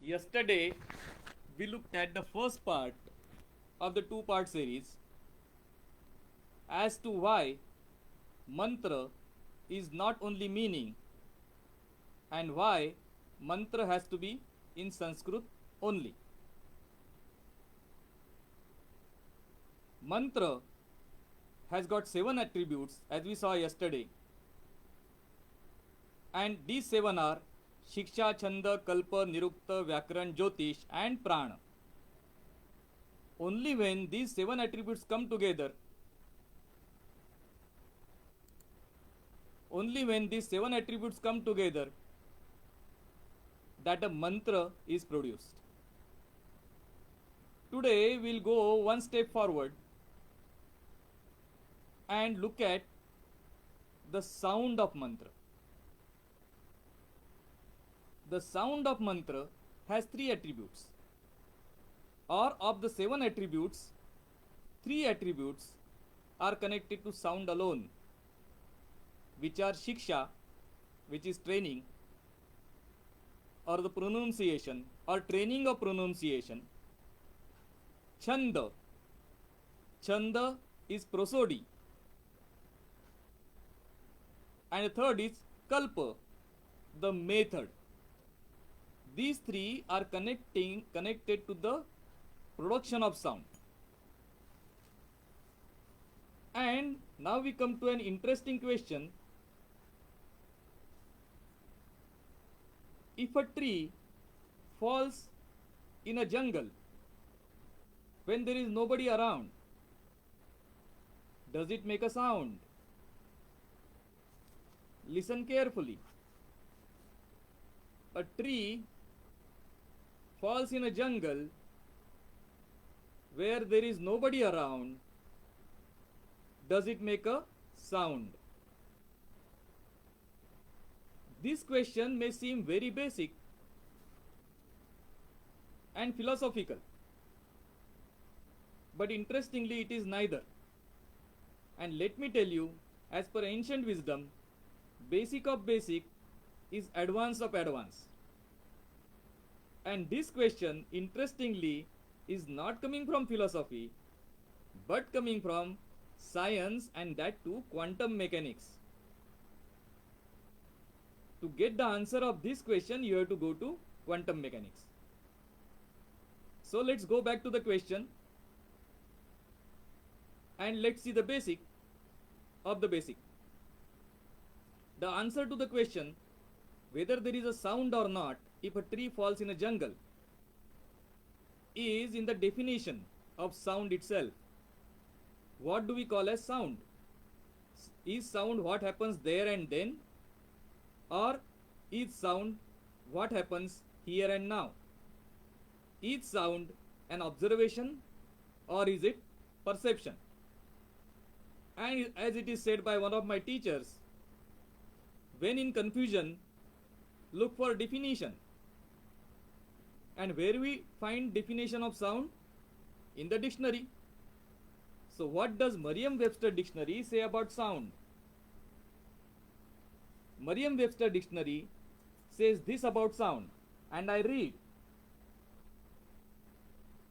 Yesterday, we looked at the first part of the two-part series as to why mantra is not only meaning and why mantra has to be in Sanskrit only. Mantra has got 7 attributes as we saw yesterday, and these 7 are Shiksha, Chanda, Kalpa, Nirukta, Vyakaran, Jyotish, and Prana. Only when these 7 attributes come together, that a mantra is produced. Today we'll go one step forward and look at the sound of mantra. The sound of mantra has 3 attributes, or of the 7 attributes, 3 attributes are connected to sound alone, which are Shiksha, which is training or the pronunciation or training of pronunciation. Chanda, Chanda is prosody, and the third is Kalpa, the method. These 3 are connected to the production of sound. And now we come to an interesting question. If a tree falls in a jungle when there is nobody around, does it make a sound? Listen carefully. A tree falls in a jungle where there is nobody around, does it make a sound? This question may seem very basic and philosophical, but interestingly it is neither. And let me tell you, as per ancient wisdom, basic of basic is advance of advance. And this question, interestingly, is not coming from philosophy, but coming from science, and that too quantum mechanics. To get the answer of this question, you have to go to quantum mechanics. So let's go back to the question and let's see the basic of the basic. The answer to the question whether there is a sound or not if a tree falls in a jungle is in the definition of sound itself. What do we call as sound? Is sound what happens there and then, or is sound what happens here and now? Is sound an observation, or is it perception? And as it is said by one of my teachers, when in confusion, look for definition. And where we find definition of sound? In the dictionary. So what does Merriam-Webster dictionary say about sound? Merriam-Webster dictionary says this about sound, and I read.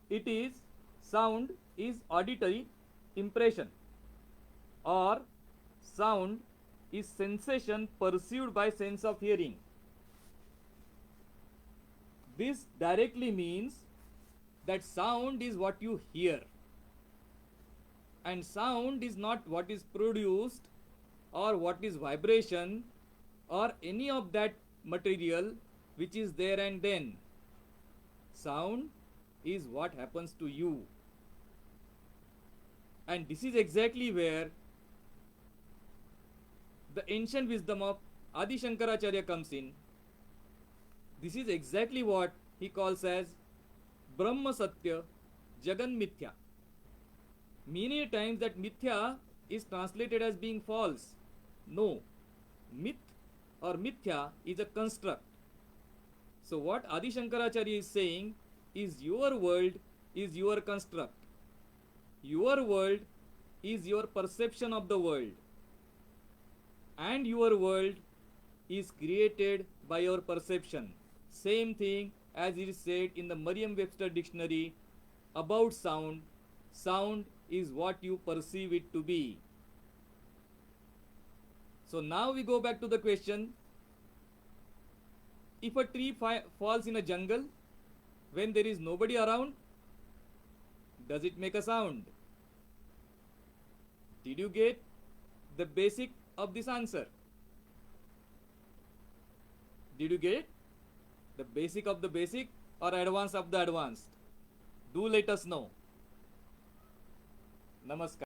It is sound is auditory impression, or sound is sensation perceived by sense of hearing. This directly means that sound is what you hear, and sound is not what is produced or what is vibration or any of that material which is there and then. Sound is what happens to you. And this is exactly where the ancient wisdom of Adi Shankaracharya comes in. This is exactly what he calls as Brahma Satya Jagan Mithya. Many times that Mithya is translated as being false. No, myth or Mithya is a construct. So what Adi Shankaracharya is saying is your world is your construct. Your world is your perception of the world. And your world is created by your perception. Same thing as it is said in the Merriam-Webster dictionary about sound, sound is what you perceive it to be. So now we go back to the question, if a tree falls in a jungle when there is nobody around, does it make a sound? Did you get the basic of this answer? Did you get the basic of the basic or advanced of the advanced? Do let us know. Namaskar.